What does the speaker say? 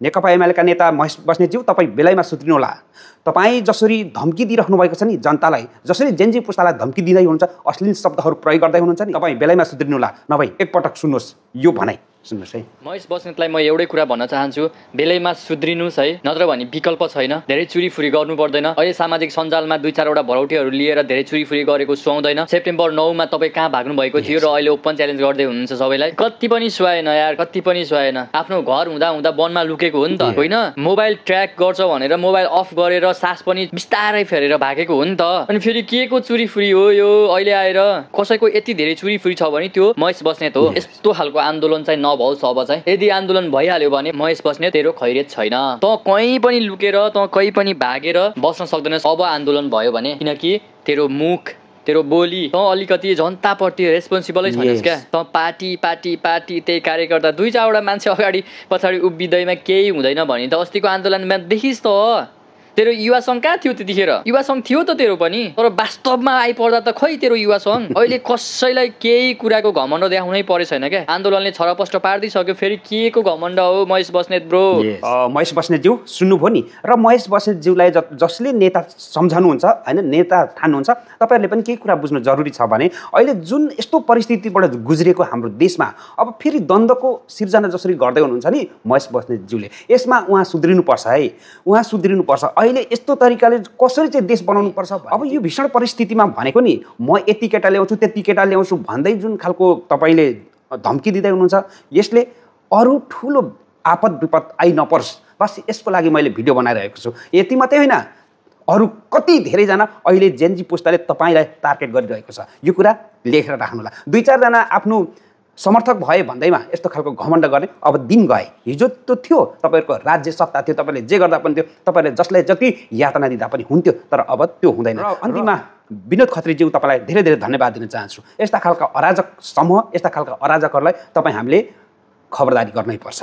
नेकपा एमालेका नेता महेश बस्नेतज्यू तपाईँ बेलैमा सुध्रिनुहोला। तपाईँ जसरी धम्की दिइराख्नु भएको छ नि जनतालाई, जसरी जेनजी पुस्तालाई धम्की दिँदै हुनुहुन्छ, अश्लील शब्दहरू प्रयोग गर्दै हुनुहुन्छ नि, तपाईँ बेलैमा सुध्रिनुहोला। नभए एकपटक सुन्नुहोस् यो भनाइ, सुन्नुहोस् है। महेश बस्नेतलाई म एउटै कुरा भन्न चाहन्छु, बेलैमा सुध्रिनुहोस् है, नत्र भने विकल्प छैन। धेरै चुरीफुरी गर्नु पर्दैन। अहिले सामाजिक सञ्जालमा 2-4 वटा भरौटीहरू लिएर धेरै चुरीफुरी गरेको सुहाउँदैन। सेप्टेम्बर 9 मा तपाईँ कहाँ भाग्नु भएको थियो र अहिले ओपन च्यालेन्ज गर्दै हुनुहुन्छ सबैलाई। कति पनि सुहाएन यार, कति पनि सुहाएन। आफ्नो घर हुँदा हुँदा वनमा लुकेको हो नि त, होइन? मोबाइल ट्र्याक गर्छ भनेर मोबाइल अफ गरेर सास पनि बिस्तारै फेरेर भागेको हो नि त। अनि फेरि के को चुरीफुरी हो यो? अहिले आएर कसैको यति धेरै चुरीफुरी छ भने त्यो महेश बस्नेत हो। यस्तो खालको आन्दोलन चाहिँ नभओस् अब चाहिँ। यदि आन्दोलन भइहाल्यो भने महेश बस्नेत तेरो खैरियत छैन। त कहीँ पनि लुकेर, त कहीँ पनि भागेर बस्न सक्दैनस् अब आन्दोलन भयो भने, किनकि तेरो मुख, तेरो बोली, त अलिकति जनताप्रति रेस्पोन्सिबलै छैनस् क्या। त पार्टी पार्टी पार्टी त्यही कार्यकर्ता 2-4 वटा मान्छे अगाडि पछाडि उभिँदैमा केही हुँदैन भने त अस्तिको आन्दोलनमा देखिस् त। तेरो युवा सङ्घ कहाँ थियो त्यतिखेर? युवा सङ्घ थियो त तेरो पनि, तर वास्तवमा आइपर्दा त खै तेरो युवा सङ्घ। अहिले कसैलाई केही कुराको घमण्ड देखाउनै परे छैन क्या। आन्दोलनले छरपष्ट पार्दिसक्यो, फेरि के को घमण्ड हो महेश बस्नेत ब्रो? महेश बस्नेतज्यू सुन्नुभयो नि। र महेश बस्नेतज्यूलाई जसले नेता सम्झनुहुन्छ, होइन, नेता ठान्नुहुन्छ, तपाईँहरूले पनि केही कुरा बुझ्नु जरुरी छ भने अहिले जुन यस्तो परिस्थितिबाट गुज्रिएको हाम्रो देशमा अब फेरि द्वन्द्वको सिर्जना जसरी गर्दै हुनुहुन्छ नि महेश बस्नेतज्यूले, यसमा उहाँ सुध्रिनुपर्छ है। उहाँ सुध्रिनुपर्छ। अहिले यस्तो तरिकाले कसरी चाहिँ देश बनाउनु पर्छ। अब यो भीषण परिस्थितिमा भनेको नि म यति केटा ल्याउँछु त्यति केटा ल्याउँछु भन्दै जुन खालको तपाईँले धम्की दिँदै हुनुहुन्छ, यसले अरू ठुलो आपद विपद आइ नपरोस्, बस यसको लागि मैले भिडियो बनाइरहेको छु। यति मात्रै होइन, अरू कति धेरैजना अहिले जेनजी पुस्ताले तपाईँलाई टार्गेट गरिरहेको छ। यो कुरा लेखेर राख्नुहोला। 2-4 जना आफ्नो समर्थक भए भन्दैमा यस्तो खालको घमण्ड गर्ने अब दिन गए। हिजो त थियो तपाईँहरूको राज्य सत्ता थियो, तपाईँले जे गर्दा पनि थियो, तपाईँले जसलाई जति यातना दिँदा पनि हुन्थ्यो, तर अब त्यो हुँदैन। अन्तिममा विनोद खत्रीज्यू तपाईँलाई धेरै धेरै धन्यवाद दिन चाहन्छु। यस्ता खालका अराजक समूह, यस्ता खालका अराजकहरूलाई तपाईँ हामीले खबरदारी गर्नै पर्छ।